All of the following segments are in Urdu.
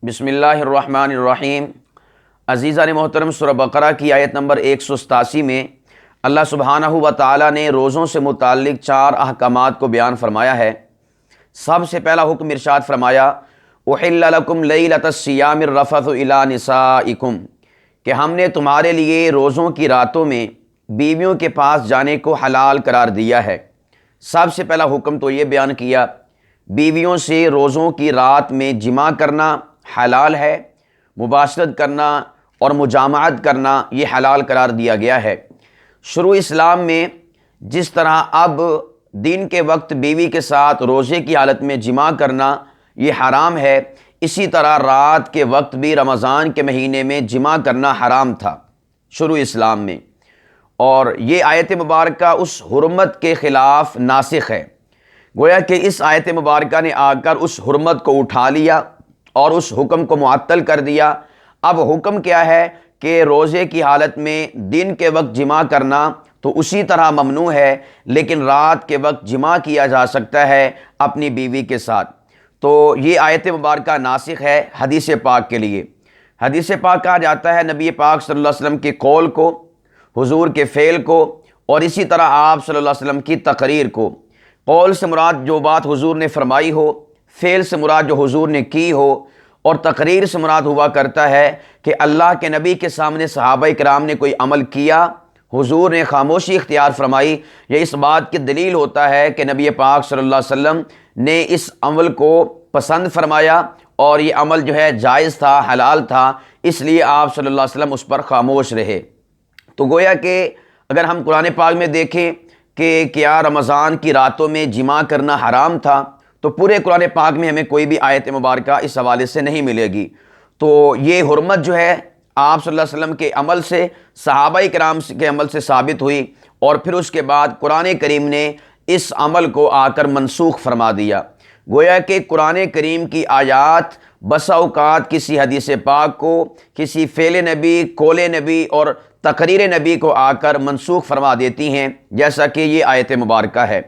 بسم اللہ الرحمن الرحیم۔ عزیزان محترم، سورہ بقرہ کی آیت نمبر 187 میں اللہ سبحانہ و تعالیٰ نے روزوں سے متعلق 4 احکامات کو بیان فرمایا ہے۔ سب سے پہلا حکم ارشاد فرمایا احل لکم لیلۃ الصیام الرفث الی نسائکم، کہ ہم نے تمہارے لیے روزوں کی راتوں میں بیویوں کے پاس جانے کو حلال قرار دیا ہے۔ سب سے پہلا حکم تو یہ بیان کیا بیویوں سے روزوں کی رات میں جماع کرنا حلال ہے، مباشرت کرنا اور مجامعت کرنا یہ حلال قرار دیا گیا ہے۔ شروع اسلام میں جس طرح اب دن کے وقت بیوی کے ساتھ روزے کی حالت میں جماع کرنا یہ حرام ہے، اسی طرح رات کے وقت بھی رمضان کے مہینے میں جماع کرنا حرام تھا شروع اسلام میں، اور یہ آیت مبارکہ اس حرمت کے خلاف ناسخ ہے۔ گویا کہ اس آیت مبارکہ نے آ کر اس حرمت کو اٹھا لیا اور اس حکم کو معطل کر دیا۔ اب حکم کیا ہے کہ روزے کی حالت میں دن کے وقت جماع کرنا تو اسی طرح ممنوع ہے، لیکن رات کے وقت جماع کیا جا سکتا ہے اپنی بیوی کے ساتھ۔ تو یہ آیت مبارکہ ناسخ ہے حدیث پاک کے لیے۔ حدیث پاک کہا جاتا ہے نبی پاک صلی اللہ علیہ وسلم کے قول کو، حضور کے فعل کو، اور اسی طرح آپ صلی اللہ علیہ وسلم کی تقریر کو۔ قول سے مراد جو بات حضور نے فرمائی ہو، فعل سے مراد جو حضور نے کی ہو، اور تقریر سے مراد ہوا کرتا ہے کہ اللہ کے نبی کے سامنے صحابہ کرام نے کوئی عمل کیا، حضور نے خاموشی اختیار فرمائی، یہ اس بات کی دلیل ہوتا ہے کہ نبی پاک صلی اللہ علیہ وسلم نے اس عمل کو پسند فرمایا اور یہ عمل جو ہے جائز تھا، حلال تھا، اس لیے آپ صلی اللہ علیہ وسلم اس پر خاموش رہے۔ تو گویا کہ اگر ہم قرآن پاک میں دیکھیں کہ کیا رمضان کی راتوں میں جماع کرنا حرام تھا، تو پورے قرآن پاک میں ہمیں کوئی بھی آیت مبارکہ اس حوالے سے نہیں ملے گی۔ تو یہ حرمت جو ہے آپ صلی اللہ علیہ وسلم کے عمل سے، صحابہ کرام کے عمل سے ثابت ہوئی، اور پھر اس کے بعد قرآن کریم نے اس عمل کو آ کر منسوخ فرما دیا۔ گویا کہ قرآن کریم کی آیات بسا اوقات کسی حدیث پاک کو، کسی فعل نبی، قول نبی اور تقریر نبی کو آ کر منسوخ فرما دیتی ہیں، جیسا کہ یہ آیت مبارکہ ہے۔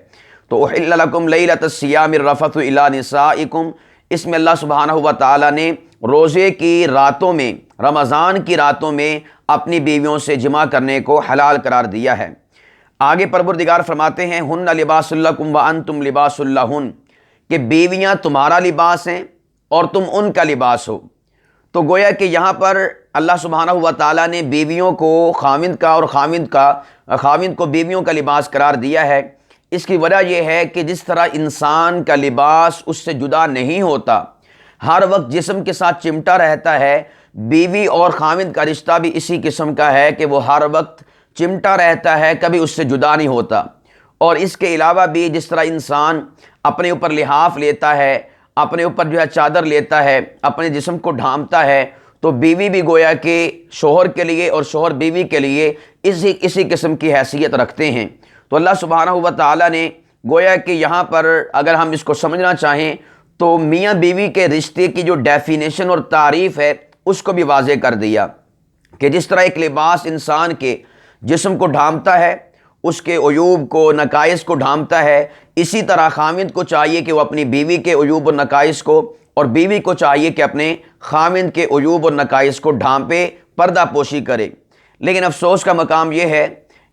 تو احل لکم لیلۃ الصیام الرفث الی نسائکم، اس میں اللہ سبحانہ و تعالیٰ نے روزے کی راتوں میں، رمضان کی راتوں میں اپنی بیویوں سے جماع کرنے کو حلال قرار دیا ہے۔ آگے پروردگار فرماتے ہیں ہن لباس لکم وانتم لباس لہن، کہ بیویاں تمہارا لباس ہیں اور تم ان کا لباس ہو۔ تو گویا کہ یہاں پر اللہ سبحانہ و تعالیٰ نے بیویوں کو خاوند کا اور خاوند کو بیویوں کا لباس قرار دیا ہے۔ اس کی وجہ یہ ہے کہ جس طرح انسان کا لباس اس سے جدا نہیں ہوتا، ہر وقت جسم کے ساتھ چمٹا رہتا ہے، بیوی اور خاوند کا رشتہ بھی اسی قسم کا ہے کہ وہ ہر وقت چمٹا رہتا ہے، کبھی اس سے جدا نہیں ہوتا۔ اور اس کے علاوہ بھی جس طرح انسان اپنے اوپر لحاف لیتا ہے، اپنے اوپر جو ہے چادر لیتا ہے، اپنے جسم کو ڈھانپتا ہے، تو بیوی بھی گویا کہ شوہر کے لیے اور شوہر بیوی کے لیے اسی قسم کی حیثیت رکھتے ہیں۔ تو اللہ سبحانہ و تعالیٰ نے گویا کہ یہاں پر اگر ہم اس کو سمجھنا چاہیں تو میاں بیوی کے رشتے کی جو ڈیفینیشن اور تعریف ہے اس کو بھی واضح کر دیا کہ جس طرح ایک لباس انسان کے جسم کو ڈھانپتا ہے، اس کے عیوب کو، نقائص کو ڈھانپتا ہے، اسی طرح خاوند کو چاہیے کہ وہ اپنی بیوی کے عیوب اور نقائص کو، اور بیوی کو چاہیے کہ اپنے خاوند کے عیوب اور نقائص کو ڈھانپے، پردہ پوشی کرے۔ لیکن افسوس کا مقام یہ ہے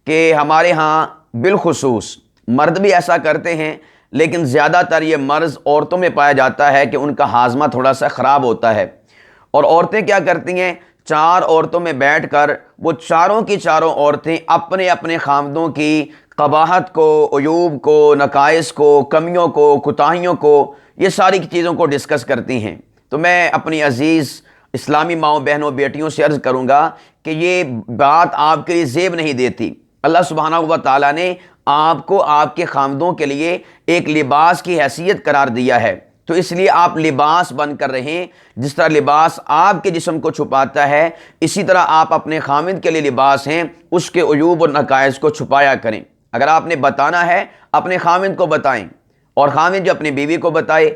کہ ہمارے ہاں بالخصوص مرد بھی ایسا کرتے ہیں، لیکن زیادہ تر یہ مرض عورتوں میں پایا جاتا ہے کہ ان کا ہاضمہ تھوڑا سا خراب ہوتا ہے، اور عورتیں کیا کرتی ہیں، 4 عورتوں میں بیٹھ کر وہ چاروں کی چاروں عورتیں اپنے اپنے خاوندوں کی قباحت کو، عیوب کو، نقائص کو، کمیوں کو، کوتاہیوں کو، یہ ساری چیزوں کو ڈسکس کرتی ہیں۔ تو میں اپنی عزیز اسلامی ماؤں، بہنوں، بیٹیوں سے عرض کروں گا کہ یہ بات آپ کے لیے زیب نہیں دیتی۔ اللہ سبحانہ و تعالیٰ نے آپ کو آپ کے خاوندوں کے لیے ایک لباس کی حیثیت قرار دیا ہے، تو اس لیے آپ لباس بن کر رہیں۔ جس طرح لباس آپ کے جسم کو چھپاتا ہے، اسی طرح آپ اپنے خاوند کے لیے لباس ہیں، اس کے عیوب اور نقائص کو چھپایا کریں۔ اگر آپ نے بتانا ہے اپنے خاوند کو بتائیں، اور خاوند جو اپنی بیوی کو بتائے،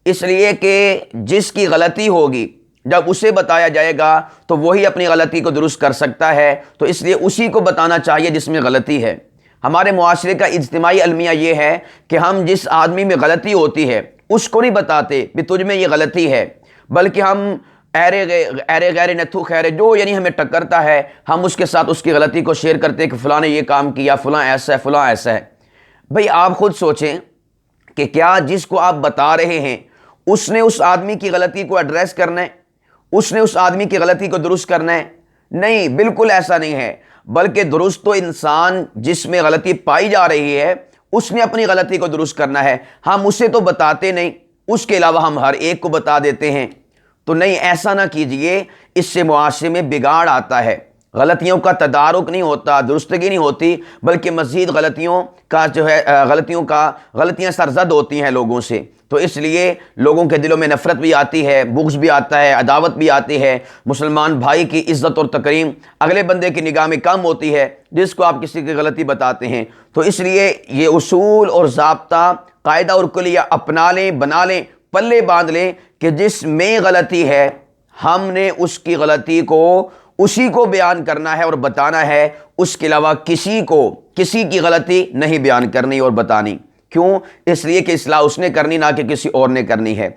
اس لیے کہ جس کی غلطی ہوگی جب اسے بتایا جائے گا تو وہی اپنی غلطی کو درست کر سکتا ہے، تو اس لیے اسی کو بتانا چاہیے جس میں غلطی ہے۔ ہمارے معاشرے کا اجتماعی المیہ یہ ہے کہ ہم جس آدمی میں غلطی ہوتی ہے اس کو نہیں بتاتے کہ تجھ میں یہ غلطی ہے، بلکہ ہم ایرے غیر نتھو خیر، جو یعنی ہمیں ٹکرتا ہے ہم اس کے ساتھ اس کی غلطی کو شیئر کرتے ہیں کہ فلاں نے یہ کام کیا، فلاں ایسا ہے، فلاں ایسا ہے۔ بھئی آپ خود سوچیں کہ کیا جس کو آپ بتا رہے ہیں اس نے اس آدمی کی غلطی کو ایڈریس کرنا ہے، اس نے اس آدمی کی غلطی کو درست کرنا ہے؟ نہیں، بالکل ایسا نہیں ہے، بلکہ درست تو انسان جس میں غلطی پائی جا رہی ہے اس نے اپنی غلطی کو درست کرنا ہے، ہم اسے تو بتاتے نہیں، اس کے علاوہ ہم ہر ایک کو بتا دیتے ہیں۔ تو نہیں، ایسا نہ کیجئے، اس سے معاشرے میں بگاڑ آتا ہے، غلطیوں کا تدارک نہیں ہوتا، درستگی نہیں ہوتی، بلکہ مزید غلطیاں سرزد ہوتی ہیں لوگوں سے۔ تو اس لیے لوگوں کے دلوں میں نفرت بھی آتی ہے، بغض بھی آتا ہے، عداوت بھی آتی ہے، مسلمان بھائی کی عزت اور تکریم اگلے بندے کی نگاہ میں کم ہوتی ہے جس کو آپ کسی کی غلطی بتاتے ہیں۔ تو اس لیے یہ اصول اور ضابطہ، قاعدہ اور کلیہ اپنا لیں، بنا لیں، پلے باندھ لیں کہ جس میں غلطی ہے ہم نے اس کی غلطی کو اسی کو بیان کرنا ہے اور بتانا ہے، اس کے علاوہ کسی کی غلطی نہیں بیان کرنی اور بتانی۔ کیوں؟ اس لیے کہ اصلاح اس نے کرنی، نہ کہ کسی اور نے کرنی ہے۔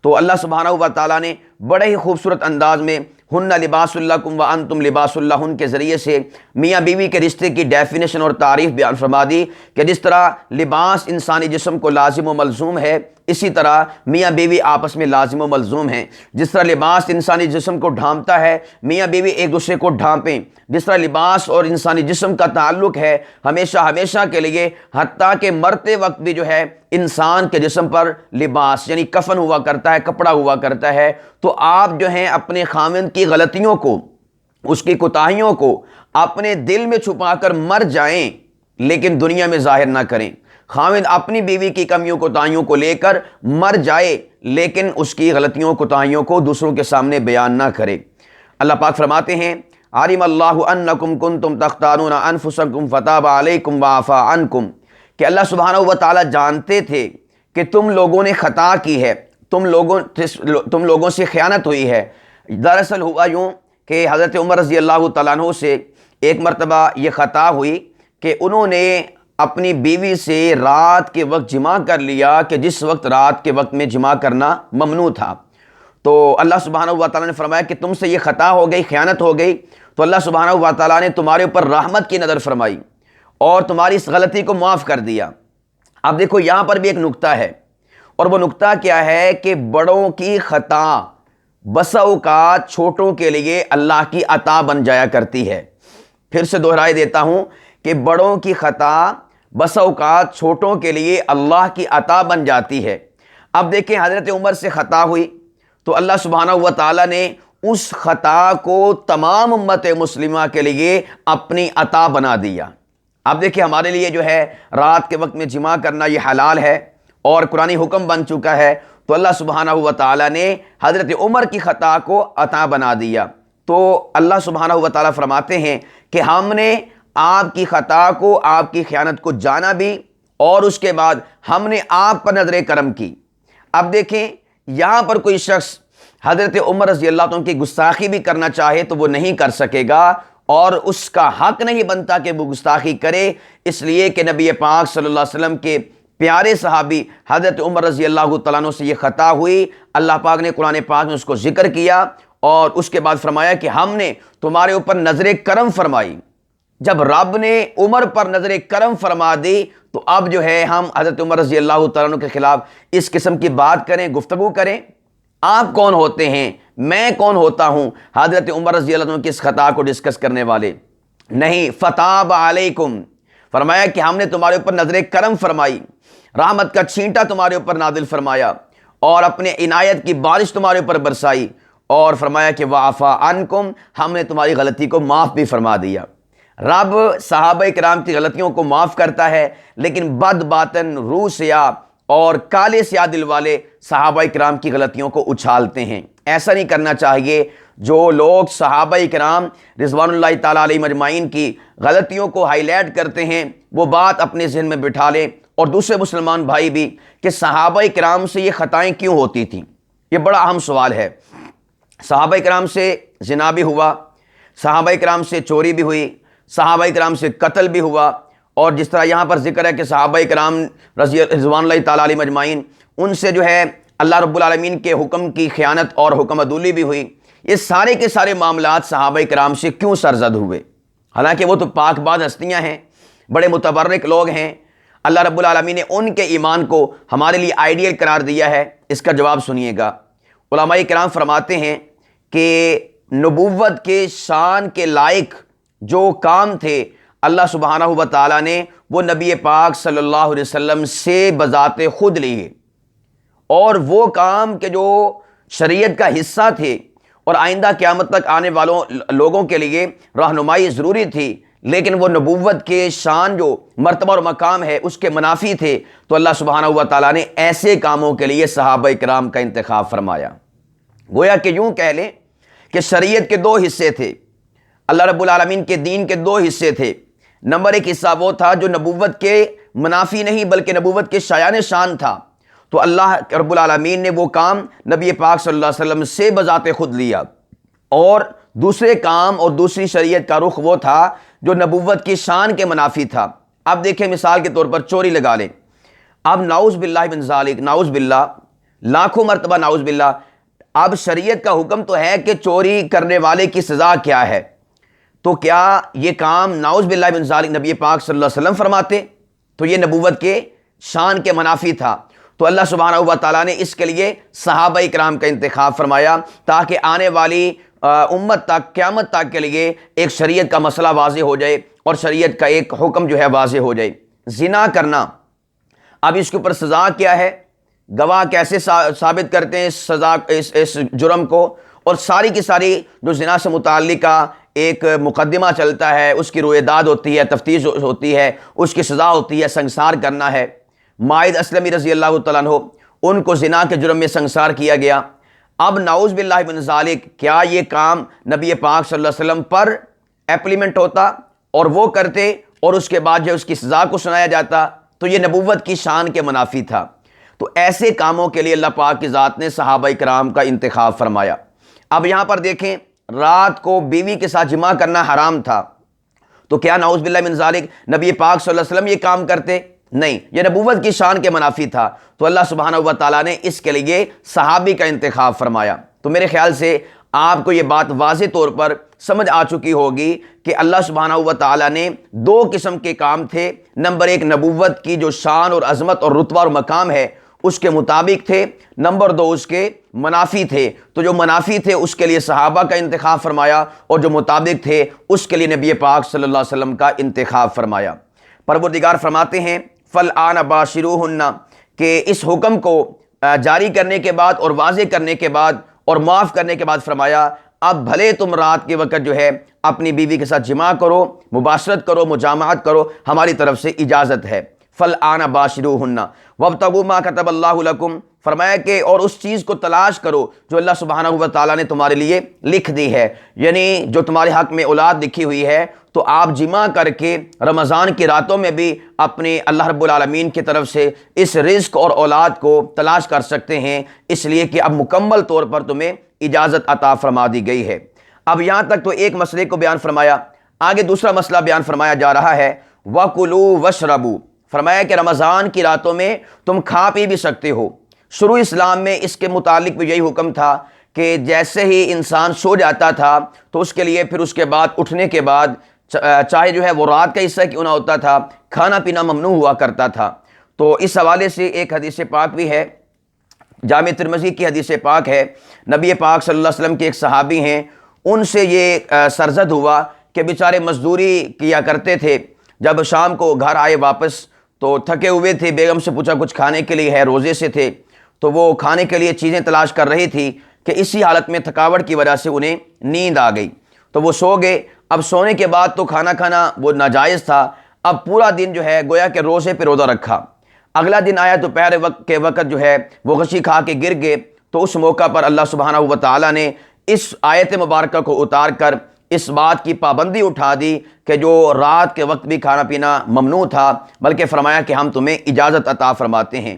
تو اللہ سبحانہ و تعالیٰ نے بڑے ہی خوبصورت انداز میں ہن لباس لکم وانتم لباس لہن کے ذریعے سے میاں بیوی کے رشتے کی ڈیفینیشن اور تعریف بیان فرما دی کہ جس طرح لباس انسانی جسم کو لازم و ملزوم ہے، اسی طرح میاں بیوی آپس میں لازم و ملزوم ہیں۔ جس طرح لباس انسانی جسم کو ڈھانپتا ہے، میاں بیوی ایک دوسرے کو ڈھانپیں۔ جس طرح لباس اور انسانی جسم کا تعلق ہے ہمیشہ کے لیے، حتیٰ کہ مرتے وقت بھی جو ہے انسان کے جسم پر لباس یعنی کفن ہوا کرتا ہے، کپڑا ہوا کرتا ہے۔ تو آپ جو ہیں اپنے خاوند کی غلطیوں کو، اس کی کوتاہیوں کو اپنے دل میں چھپا کر مر جائیں، لیکن دنیا میں ظاہر نہ کریں۔ خاوند اپنی بیوی کی کمیوں کوتاہیوں کو لے کر مر جائے، لیکن اس کی غلطیوں کوتاہیوں کو دوسروں کے سامنے بیان نہ کرے۔ اللہ پاک فرماتے ہیں علم اللہ انکم کنتم تختارون انفسکم فتاب علیکم وعفا عنکم، کہ اللہ سبحانہ و تعالیٰ جانتے تھے کہ تم لوگوں نے خطا کی ہے، تم لوگوں سے خیانت ہوئی ہے۔ دراصل ہوا یوں کہ حضرت عمر رضی اللہ تعالیٰ عنہ سے ایک مرتبہ یہ خطا ہوئی کہ انہوں نے اپنی بیوی سے رات کے وقت جماع کر لیا، کہ جس وقت رات کے وقت میں جماع کرنا ممنوع تھا۔ تو اللہ سبحانہ و تعالیٰ نے فرمایا کہ تم سے یہ خطا ہو گئی، خیانت ہو گئی، تو اللہ سبحانہ و تعالیٰ نے تمہارے اوپر رحمت کی نظر فرمائی اور تمہاری اس غلطی کو معاف کر دیا۔ اب دیکھو یہاں پر بھی ایک نکتہ ہے، اور وہ نکتہ کیا ہے کہ بڑوں کی خطا بسا اوقات چھوٹوں کے لیے اللہ کی عطا بن جایا کرتی ہے۔ پھر سے دہرائے دیتا ہوں کہ بڑوں کی خطا بسا اوقات چھوٹوں کے لیے اللہ کی عطا بن جاتی ہے۔ اب دیکھیں حضرت عمر سے خطا ہوئی تو اللہ سبحانہ و تعالیٰ نے اس خطا کو تمام امت مسلمہ کے لیے اپنی عطا بنا دیا۔ اب دیکھیں ہمارے لیے جو ہے رات کے وقت میں جماع کرنا یہ حلال ہے اور قرآنی حکم بن چکا ہے، تو اللہ سبحانہ و تعالیٰ نے حضرت عمر کی خطا کو عطا بنا دیا۔ تو اللہ سبحانہ و تعالیٰ فرماتے ہیں کہ ہم نے آپ کی خطا کو، آپ کی خیانت کو جانا بھی، اور اس کے بعد ہم نے آپ پر نظر کرم کی۔ اب دیکھیں یہاں پر کوئی شخص حضرت عمر رضی اللہ عنہ کی گستاخی بھی کرنا چاہے تو وہ نہیں کر سکے گا، اور اس کا حق نہیں بنتا کہ وہ گستاخی کرے، اس لیے کہ نبی پاک صلی اللہ علیہ وسلم کے پیارے صحابی حضرت عمر رضی اللہ تعالیٰ عنہ سے یہ خطا ہوئی، اللہ پاک نے قرآن پاک میں اس کو ذکر کیا اور اس کے بعد فرمایا کہ ہم نے تمہارے اوپر نظر کرم فرمائی۔ جب رب نے عمر پر نظر کرم فرما دی تو اب جو ہے ہم حضرت عمر رضی اللہ تعالیٰ عنہ کے خلاف اس قسم کی بات کریں، گفتگو کریں؟ آپ کون ہوتے ہیں، میں کون ہوتا ہوں حضرت عمر رضی اللہ عنہ کی اس خطا کو ڈسکس کرنے والے؟ نہیں، فتاب علیکم، فرمایا کہ ہم نے تمہارے اوپر نظر کرم فرمائی، رحمت کا چھینٹا تمہارے اوپر نازل فرمایا اور اپنے عنایت کی بارش تمہارے اوپر برسائی، اور فرمایا کہ وعفا عنکم، ہم نے تمہاری غلطی کو معاف بھی فرما دیا۔ رب صحابہ کرام کی غلطیوں کو معاف کرتا ہے، لیکن بد باطن، روح سیاہ اور کالے سیاہ دل والے صحابہ کرام کی غلطیوں کو اچھالتے ہیں۔ ایسا نہیں کرنا چاہیے۔ جو لوگ صحابہ کرام رضوان اللہ تعالیٰ علیہ مجمعین کی غلطیوں کو ہائی لائٹ کرتے ہیں، وہ بات اپنے ذہن میں بٹھا لیں، اور دوسرے مسلمان بھائی بھی، کہ صحابہ کرام سے یہ خطائیں کیوں ہوتی تھیں۔ یہ بڑا اہم سوال ہے۔ صحابہ کرام سے زنا بھی ہوا، صحابہ کرام سے چوری بھی ہوئی، صحابہ کرام سے قتل بھی ہوا، اور جس طرح یہاں پر ذکر ہے کہ صحابہ کرام رضوان اللہ تعالیٰ علیہ مجمعین، ان سے جو ہے اللہ رب العالمین کے حکم کی خیانت اور حکم عدولی بھی ہوئی۔ یہ سارے کے سارے معاملات صحابہ کرام سے کیوں سرزد ہوئے؟ حالانکہ وہ تو پاک باز ہستیاں ہیں، بڑے متبرک لوگ ہیں، اللہ رب العالمین نے ان کے ایمان کو ہمارے لیے آئیڈیل قرار دیا ہے۔ اس کا جواب سنیے گا۔ علماء کرام فرماتے ہیں کہ نبوت کے شان کے لائق جو کام تھے اللہ سبحانہ و تعالیٰ نے وہ نبی پاک صلی اللہ علیہ وسلم سے بذات خود لیے، اور وہ کام کے جو شریعت کا حصہ تھے اور آئندہ قیامت تک آنے والوں لوگوں کے لیے رہنمائی ضروری تھی، لیکن وہ نبوت کے شان جو مرتبہ اور مقام ہے اس کے منافی تھے، تو اللہ سبحانہ و تعالیٰ نے ایسے کاموں کے لیے صحابہ کرام کا انتخاب فرمایا۔ گویا کہ یوں کہہ لیں کہ شریعت کے دو حصے تھے، اللہ رب العالمین کے دین کے دو حصے تھے۔ نمبر ایک حصہ وہ تھا جو نبوت کے منافی نہیں بلکہ نبوت کے شایان شان تھا، تو اللہ رب العالمین نے وہ کام نبی پاک صلی اللہ علیہ وسلم سے بذات خود لیا، اور دوسرے کام اور دوسری شریعت کا رخ وہ تھا جو نبوت کی شان کے منافی تھا۔ اب دیکھیں مثال کے طور پر چوری لگا لیں، اب نعوذ باللہ من ذالک، نعوذ باللہ، لاکھوں مرتبہ نعوذ باللہ، اب شریعت کا حکم تو ہے کہ چوری کرنے والے کی سزا کیا ہے، تو کیا یہ کام نعوذ باللہ من ذالک نبی پاک صلی اللہ علیہ وسلم فرماتے؟ تو یہ نبوت کے شان کے منافی تھا، تو اللہ سبحانہ و تعالیٰ نے اس کے لیے صحابہ کرام کا انتخاب فرمایا تاکہ آنے والی امت تک، قیامت تک کے لیے ایک شریعت کا مسئلہ واضح ہو جائے اور شریعت کا ایک حکم جو ہے واضح ہو جائے۔ زنا کرنا، اب اس کے اوپر سزا کیا ہے، گواہ کیسے ثابت کرتے ہیں سزا اس جرم کو، اور ساری کی ساری جو زنا سے متعلقہ ایک مقدمہ چلتا ہے، اس کی روئے داد ہوتی ہے، تفتیش ہوتی ہے، اس کی سزا ہوتی ہے، سنگسار کرنا ہے۔ مائد اسلمی رضی اللہ تعالیٰ عنہ، ان کو زنا کے جرم میں سنگسار کیا گیا۔ اب نعوذ باللہ من ذالک، کیا یہ کام نبی پاک صلی اللہ علیہ وسلم پر ایپلیمنٹ ہوتا اور وہ کرتے اور اس کے بعد جو اس کی سزا کو سنایا جاتا؟ تو یہ نبوت کی شان کے منافی تھا۔ تو ایسے کاموں کے لیے اللہ پاک کی ذات نے صحابہ کرام کا انتخاب فرمایا۔ اب یہاں پر دیکھیں، رات کو بیوی کے ساتھ جماع کرنا حرام تھا، تو کیا نعوذ باللہ من ذالک نبی پاک صلی اللہ علیہ وسلم یہ کام کرتے؟ نہیں، یہ نبوت کی شان کے منافی تھا، تو اللہ سبحانہ و تعالیٰ نے اس کے لیے صحابی کا انتخاب فرمایا۔ تو میرے خیال سے آپ کو یہ بات واضح طور پر سمجھ آ چکی ہوگی کہ اللہ سبحانہ و تعالیٰ نے دو قسم کے کام تھے۔ نمبر ایک، نبوت کی جو شان اور عظمت اور رتبہ اور مقام ہے اس کے مطابق تھے، نمبر دو اس کے منافی تھے، تو جو منافی تھے اس کے لیے صحابہ کا انتخاب فرمایا، اور جو مطابق تھے اس کے لیے نبی پاک صلی اللہ علیہ وسلم کا انتخاب فرمایا۔ پروردگار فرماتے ہیں فَالْآنَ بَاشِرُوهُنَّ، کہ اس حکم کو جاری کرنے کے بعد اور واضح کرنے کے بعد اور معاف کرنے کے بعد فرمایا اب بھلے تم رات کے وقت جو ہے اپنی بیوی کے ساتھ جماع کرو، مباشرت کرو، مجامعت کرو، ہماری طرف سے اجازت ہے۔ فَالْآنَ بَاشِرُوهُنَّ وَابْتَغُوا مَا كَتَبَ اللَّهُ لَكُمْ، فرمایا کہ اور اس چیز کو تلاش کرو جو اللہ سبحانہ و تعالیٰ نے تمہارے لیے لکھ دی ہے، یعنی جو تمہارے حق میں اولاد لکھی ہوئی ہے، تو آپ جماع کر کے رمضان کی راتوں میں بھی اپنے اللہ رب العالمین کی طرف سے اس رزق اور اولاد کو تلاش کر سکتے ہیں، اس لیے کہ اب مکمل طور پر تمہیں اجازت عطا فرما دی گئی ہے۔ اب یہاں تک تو ایک مسئلے کو بیان فرمایا، آگے دوسرا مسئلہ بیان فرمایا جا رہا ہے، وَكُلُوا وَاشْرَبُوا، فرمایا کہ رمضان کی راتوں میں تم کھا پی بھی سکتے ہو۔ شروع اسلام میں اس کے متعلق بھی یہی حکم تھا کہ جیسے ہی انسان سو جاتا تھا تو اس کے لیے پھر اس کے بعد اٹھنے کے بعد چاہے جو ہے وہ رات کا حصہ کیوں نہ ہوتا تھا، کھانا پینا ممنوع ہوا کرتا تھا۔ تو اس حوالے سے ایک حدیث پاک بھی ہے، جامع ترمذی کی حدیث پاک ہے، نبی پاک صلی اللہ علیہ وسلم کے ایک صحابی ہیں، ان سے یہ سرزد ہوا کہ بیچارے مزدوری کیا کرتے تھے، جب شام کو گھر آئے واپس تو تھکے ہوئے تھے، بیگم سے پوچھا کچھ کھانے کے لیے ہے، روزے سے تھے، تو وہ کھانے کے لیے چیزیں تلاش کر رہی تھی کہ اسی حالت میں تھکاوٹ کی وجہ سے انہیں نیند آ گئی، تو وہ سو گئے۔ اب سونے کے بعد تو کھانا کھانا وہ ناجائز تھا، اب پورا دن جو ہے گویا کہ روزے پہ روزہ رکھا۔ اگلا دن آیا تو پہر کے وقت جو ہے وہ غشی کھا کے گر گئے، تو اس موقع پر اللہ سبحانہ و تعالیٰ نے اس آیت مبارکہ کو اتار کر اس بات کی پابندی اٹھا دی کہ جو رات کے وقت بھی کھانا پینا ممنوع تھا، بلکہ فرمایا کہ ہم تمہیں اجازت عطا فرماتے ہیں۔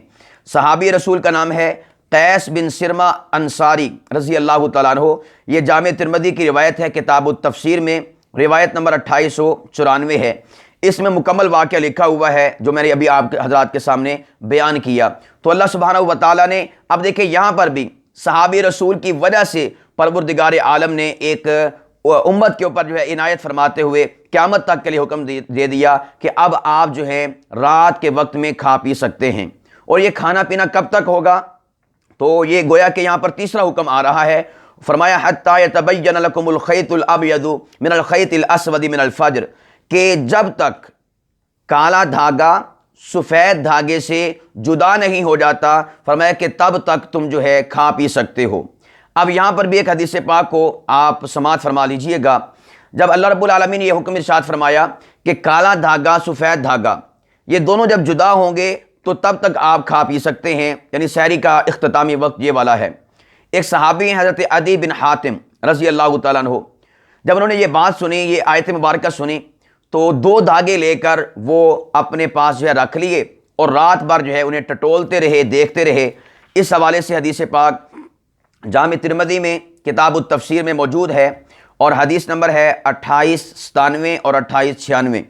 صحابی رسول کا نام ہے قیس بن سرمہ انصاری رضی اللہ تعالیٰ عنہ، یہ جامع ترمذی کی روایت ہے، کتاب التفسیر میں روایت نمبر 2894 ہے۔ اس میں مکمل واقعہ لکھا ہوا ہے جو میں نے ابھی آپ حضرات کے سامنے بیان کیا۔ تو اللہ سبحانہ و تعالیٰ نے اب دیکھیں یہاں پر بھی صحابی رسول کی وجہ سے پروردگار عالم نے ایک امت کے اوپر جو ہے عنایت فرماتے ہوئے قیامت تک کے لیے حکم دے دیا کہ اب آپ جو ہے رات کے وقت میں کھا پی سکتے ہیں۔ اور یہ کھانا پینا کب تک ہوگا؟ تو یہ گویا کہ یہاں پر تیسرا حکم آ رہا ہے، فرمایا حتیٰ یتبین لکم الخیط الابیض من الخیط الاسود من الفجر، کہ جب تک کالا دھاگا سفید دھاگے سے جدا نہیں ہو جاتا، فرمایا کہ تب تک تم جو ہے کھا پی سکتے ہو۔ اب یہاں پر بھی ایک حدیث پاک کو آپ سماعت فرما لیجئے گا، جب اللہ رب العالمین نے یہ حکم ارشاد فرمایا کہ کالا دھاگا سفید دھاگا یہ دونوں جب جدا ہوں گے تو تب تک آپ کھا پی سکتے ہیں، یعنی سحری کا اختتامی وقت یہ والا ہے۔ ایک صحابی ہیں حضرت عدی بن حاتم رضی اللہ تعالیٰ عنہ، جب انہوں نے یہ بات سنی، یہ آیت مبارکہ سنی، تو 2 دھاگے لے کر وہ اپنے پاس جو ہے رکھ لیے اور رات بھر جو ہے انہیں ٹٹولتے رہے، دیکھتے رہے۔ اس حوالے سے حدیث پاک جامع ترمذی میں کتاب التفسیر میں موجود ہے اور حدیث نمبر ہے 2897 اور 2896۔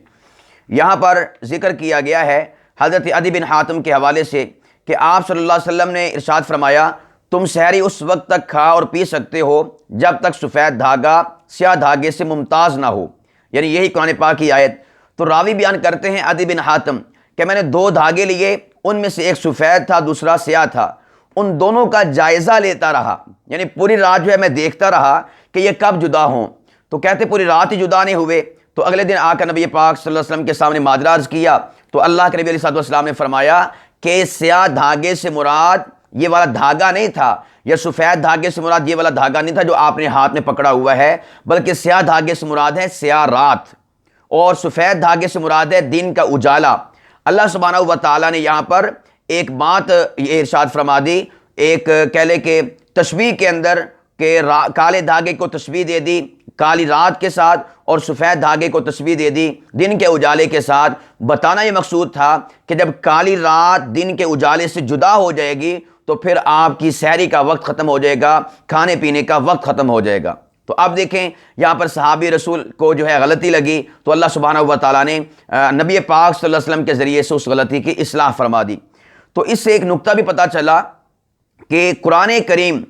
یہاں پر ذکر کیا گیا ہے حضرت عدی بن حاتم کے حوالے سے کہ آپ صلی اللہ علیہ وسلم نے ارشاد فرمایا، تم سحری اس وقت تک کھا اور پی سکتے ہو جب تک سفید دھاگا سیاہ دھاگے سے ممتاز نہ ہو، یعنی یہی قرآن پاک کی آیت۔ تو راوی بیان کرتے ہیں عدی بن حاتم کہ میں نے 2 دھاگے لیے، ان میں سے ایک سفید تھا دوسرا سیاہ تھا، ان دونوں کا جائزہ لیتا رہا، یعنی پوری رات جو ہے میں دیکھتا رہا کہ یہ کب جدا ہوں۔ تو کہتے پوری رات ہی جدا نہیں ہوئے، تو اگلے دن آ کر نبی پاک صلی اللہ علیہ وسلم کے سامنے ماجرا عرض کیا، تو اللہ کے نبی علیہ السلام نے فرمایا کہ سیاہ دھاگے سے مراد یہ والا دھاگا نہیں تھا، یا سفید دھاگے سے مراد یہ والا دھاگا نہیں تھا جو آپ نے ہاتھ میں پکڑا ہوا ہے، بلکہ سیاہ دھاگے سے مراد ہے سیاہ رات، اور سفید دھاگے سے مراد ہے دن کا اجالا۔ اللہ سبحانہ و تعالیٰ نے یہاں پر ایک بات یہ ارشاد فرما دی، ایک کہہ لے کہ تشبیہ کے اندر، کہ کالے دھاگے کو تشبیہ دے دی کالی رات کے ساتھ، اور سفید دھاگے کو تشبیہ دے دی دن کے اجالے کے ساتھ۔ بتانا یہ مقصود تھا کہ جب کالی رات دن کے اجالے سے جدا ہو جائے گی تو پھر آپ کی سحری کا وقت ختم ہو جائے گا، کھانے پینے کا وقت ختم ہو جائے گا۔ تو اب دیکھیں یہاں پر صحابی رسول کو جو ہے غلطی لگی، تو اللہ سبحانہ و تعالیٰ نے نبی پاک صلی اللہ علیہ وسلم کے ذریعے سے اس غلطی کی اصلاح فرما دی۔ تو اس سے ایک نقطہ بھی پتہ چلا کہ قرآن کریم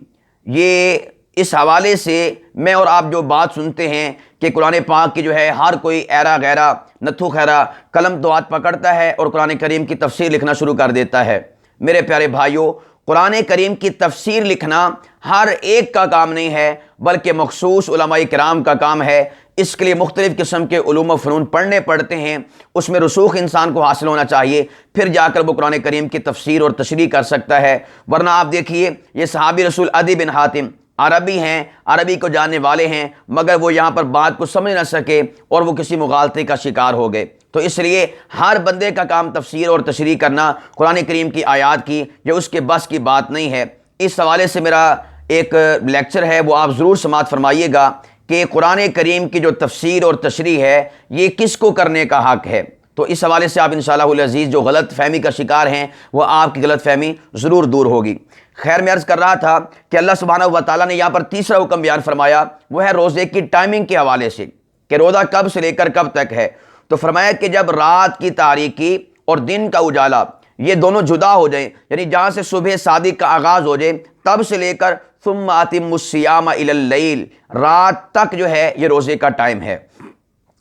یہ اس حوالے سے میں اور آپ جو بات سنتے ہیں کہ قرآن پاک کی جو ہے ہر کوئی ایرا غیرہ نتھو خیرہ قلم تو ہاتھ پکڑتا ہے اور قرآن کریم کی تفسیر لکھنا شروع کر دیتا ہے۔ میرے پیارے بھائیوں، قرآن کریم کی تفسیر لکھنا ہر ایک کا کام نہیں ہے، بلکہ مخصوص علماء کرام کا کام ہے۔ اس کے لیے مختلف قسم کے علوم و فنون پڑھنے پڑتے ہیں، اس میں رسوخ انسان کو حاصل ہونا چاہیے، پھر جا کر وہ قرآن کریم کی تفسیر اور تشریح کر سکتا ہے۔ ورنہ آپ دیکھیے یہ صحابی رسول عدی بن حاتم عربی ہیں، عربی کو جاننے والے ہیں، مگر وہ یہاں پر بات کو سمجھ نہ سکے اور وہ کسی مغالطے کا شکار ہو گئے۔ تو اس لیے ہر بندے کا کام تفسیر اور تشریح کرنا قرآن کریم کی آیات کی، یہ اس کے بس کی بات نہیں ہے۔ اس حوالے سے میرا ایک لیکچر ہے، وہ آپ ضرور سماعت فرمائیے گا کہ قرآن کریم کی جو تفسیر اور تشریح ہے یہ کس کو کرنے کا حق ہے۔ تو اس حوالے سے آپ انشاءاللہ العزیز جو غلط فہمی کا شکار ہیں وہ آپ کی غلط فہمی ضرور دور ہوگی۔ خیر، میں عرض کر رہا تھا کہ اللہ سبحانہ و تعالیٰ نے یہاں پر تیسرا حکم بیان فرمایا، وہ ہے روزے کی ٹائمنگ کے حوالے سے، کہ روزہ کب سے لے کر کب تک ہے۔ تو فرمایا کہ جب رات کی تاریکی اور دن کا اجالا یہ دونوں جدا ہو جائیں، یعنی جہاں سے صبح صادق کا آغاز ہو جائے تب سے لے کر ثم اتموا الصیام الی اللیل، رات تک جو ہے یہ روزے کا ٹائم ہے۔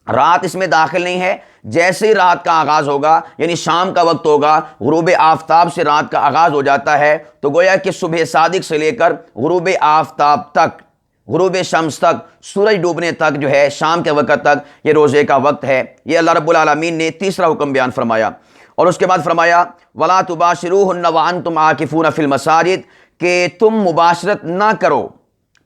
رات اس میں داخل نہیں ہے، جیسے ہی رات کا آغاز ہوگا یعنی شام کا وقت ہوگا، غروب آفتاب سے رات کا آغاز ہو جاتا ہے، تو گویا کہ صبح صادق سے لے کر غروب آفتاب تک، غروب شمس تک، سورج ڈوبنے تک جو ہے شام کے وقت تک یہ روزے کا وقت ہے۔ یہ اللہ رب العالمین نے تیسرا حکم بیان فرمایا۔ اور اس کے بعد فرمایا وَلَا تُبَاشِرُوهُنَّ وَأَنْتُمْ عَاكِفُونَ فِي الْمَسَاجِدِ، کہ تم مباشرت نہ کرو۔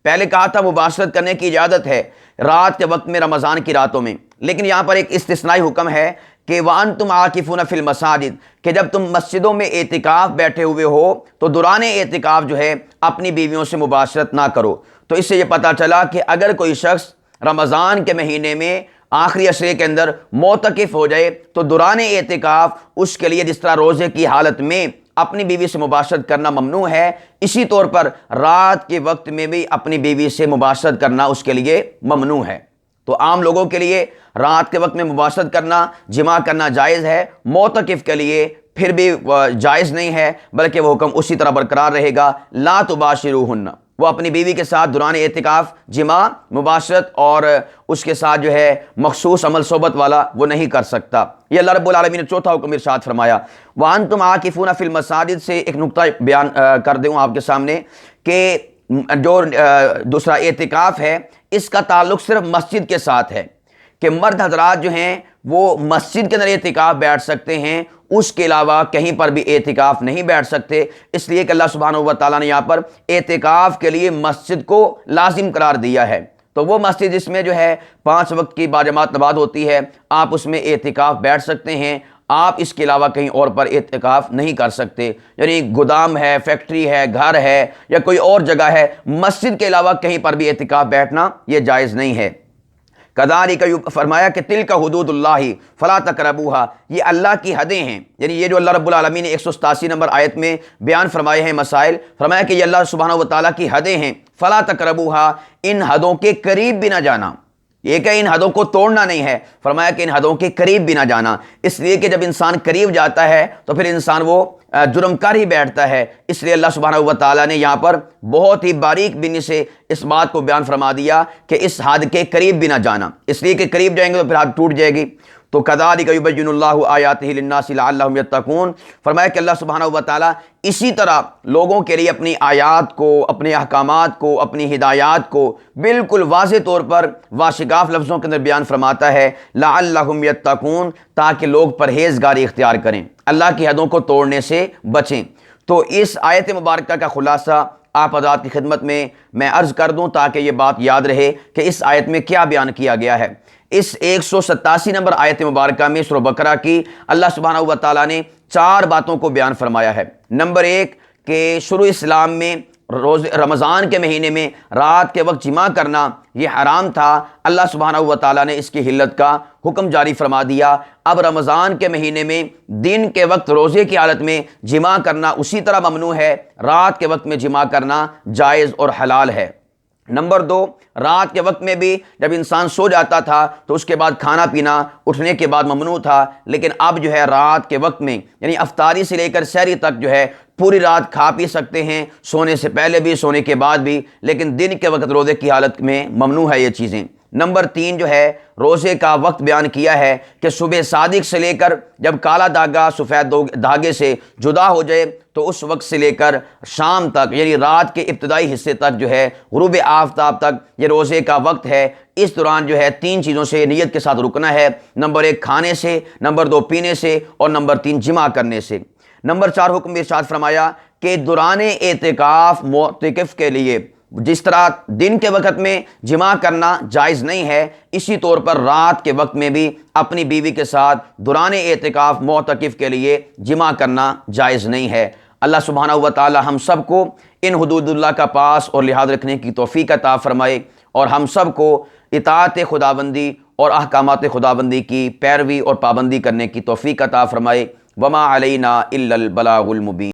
پہلے کہا تھا مباشرت کرنے کی اجازت ہے رات کے وقت میں، رمضان کی راتوں میں، لیکن یہاں پر ایک استثنائی حکم ہے کہ وَأَنْتُمْ عَاكِفُونَ فِي الْمَسَاجِدِ، کہ جب تم مسجدوں میں اعتکاف بیٹھے ہوئے ہو تو دوران اعتکاف جو ہے اپنی بیویوں سے مباشرت نہ کرو۔ تو اس سے یہ پتہ چلا کہ اگر کوئی شخص رمضان کے مہینے میں آخری عشرے کے اندر معتکف ہو جائے تو دوران اعتکاف اس کے لیے جس طرح روزے کی حالت میں اپنی بیوی سے مباشرت کرنا ممنوع ہے، اسی طور پر رات کے وقت میں بھی اپنی بیوی سے مباشرت کرنا اس کے لیے ممنوع ہے۔ تو عام لوگوں کے لیے رات کے وقت میں مباشرت کرنا، جماع کرنا جائز ہے، معتکف کے لیے پھر بھی جائز نہیں ہے، بلکہ وہ حکم اسی طرح برقرار رہے گا، لا تباشروہن۔ وہ اپنی بیوی کے ساتھ دوران اعتکاف جماع، مباشرت اور اس کے ساتھ جو ہے مخصوص عمل صحبت والا وہ نہیں کر سکتا۔ یہ اللہ رب العالمین نے چوتھا حکم ارشاد فرمایا۔ وَأَنْتُمْ عَاكِفُونَ فِي الْمَسَاجِدِ سے ایک نقطہ بیان کر دوں آپ کے سامنے کہ جو دوسرا اعتکاف ہے اس کا تعلق صرف مسجد کے ساتھ ہے کہ مرد حضرات جو ہیں وہ مسجد کے اندر اعتکاف بیٹھ سکتے ہیں، اس کے علاوہ کہیں پر بھی اعتکاف نہیں بیٹھ سکتے، اس لیے کہ اللہ سبحانہ و تعالیٰ نے یہاں پر اعتکاف کے لیے مسجد کو لازم قرار دیا ہے۔ تو وہ مسجد جس میں جو ہے 5 وقت کی باجماعت نماز ہوتی ہے، آپ اس میں اعتکاف بیٹھ سکتے ہیں، آپ اس کے علاوہ کہیں اور پر اعتکاف نہیں کر سکتے۔ یعنی گودام ہے، فیکٹری ہے، گھر ہے یا کوئی اور جگہ ہے، مسجد کے علاوہ کہیں پر بھی اعتکاف بیٹھنا یہ جائز نہیں ہے۔ کذالک فرمایا کہ تلک حدود اللہ فلا تقربوها، یہ اللہ کی حدیں ہیں، یعنی یہ جو اللہ رب العالمین نے 187 نمبر آیت میں بیان فرمائے ہیں مسائل، فرمایا کہ یہ اللہ سبحانہ و تعالیٰ کی حدیں ہیں، فلا تقربوها، ان حدوں کے قریب بھی نہ جانا۔ یہ کہ ان حدوں کو توڑنا نہیں ہے، فرمایا کہ ان حدوں کے قریب بھی نہ جانا، اس لیے کہ جب انسان قریب جاتا ہے تو پھر انسان وہ جرم کر ہی بیٹھتا ہے۔ اس لیے اللہ سبحانہ و تعالیٰ نے یہاں پر بہت ہی باریک بینی سے اس بات کو بیان فرما دیا کہ اس حد کے قریب بھی نہ جانا، اس لیے کہ قریب جائیں گے تو پھر حد ٹوٹ جائے گی۔ تو کذالک یبین اللہ آیاتہ للناس لعلہم یتقون، فرمایا کہ اللہ سبحانہ و تعالیٰ اسی طرح لوگوں کے لیے اپنی آیات کو، اپنے احکامات کو، اپنی ہدایات کو بالکل واضح طور پر واشگاف لفظوں کے اندر بیان فرماتا ہے، لعلہم یتقون، تاکہ لوگ پرہیزگاری اختیار کریں، اللہ کی حدوں کو توڑنے سے بچیں۔ تو اس آیت مبارکہ کا خلاصہ آپ حضرات کی خدمت میں عرض کر دوں تاکہ یہ بات یاد رہے کہ اس آیت میں کیا بیان کیا گیا ہے۔ اس 187 نمبر آیت مبارکہ میں سورہ بقرہ کی اللہ سبحانہ و تعالیٰ نے 4 باتوں کو بیان فرمایا ہے۔ نمبر 1 کہ شروع اسلام میں رمضان کے مہینے میں رات کے وقت جماع کرنا یہ حرام تھا، اللہ سبحانہ و تعالیٰ نے اس کی حلت کا حکم جاری فرما دیا۔ اب رمضان کے مہینے میں دن کے وقت روزے کی حالت میں جماع کرنا اسی طرح ممنوع ہے، رات کے وقت میں جماع کرنا جائز اور حلال ہے۔ نمبر 2، رات کے وقت میں بھی جب انسان سو جاتا تھا تو اس کے بعد کھانا پینا اٹھنے کے بعد ممنوع تھا، لیکن اب جو ہے رات کے وقت میں یعنی افطاری سے لے کر سحری تک جو ہے پوری رات کھا پی سکتے ہیں، سونے سے پہلے بھی، سونے کے بعد بھی، لیکن دن کے وقت روزے کی حالت میں ممنوع ہے یہ چیزیں۔ نمبر 3 جو ہے روزے کا وقت بیان کیا ہے کہ صبح صادق سے لے کر جب کالا دھاگا سفید دھاگے سے جدا ہو جائے تو اس وقت سے لے کر شام تک یعنی رات کے ابتدائی حصے تک جو ہے غروب آفتاب تک یہ روزے کا وقت ہے۔ اس دوران جو ہے 3 چیزوں سے نیت کے ساتھ رکنا ہے، نمبر 1 کھانے سے، نمبر 2 پینے سے اور نمبر 3 جماع کرنے سے۔ نمبر 4 حکم ارشاد فرمایا کہ دوران اعتکاف معتکف کے لیے جس طرح دن کے وقت میں جماع کرنا جائز نہیں ہے، اسی طور پر رات کے وقت میں بھی اپنی بیوی کے ساتھ دوران اعتکاف معتکف کے لیے جماع کرنا جائز نہیں ہے۔ اللہ سبحانہ و تعالی ہم سب کو ان حدود اللہ کا پاس اور لحاظ رکھنے کی توفیق عطا فرمائے اور ہم سب کو اطاعت خداوندی اور احکامات خداوندی کی پیروی اور پابندی کرنے کی توفیق عطا فرمائے۔ وما علینا الا البلاغ المبین۔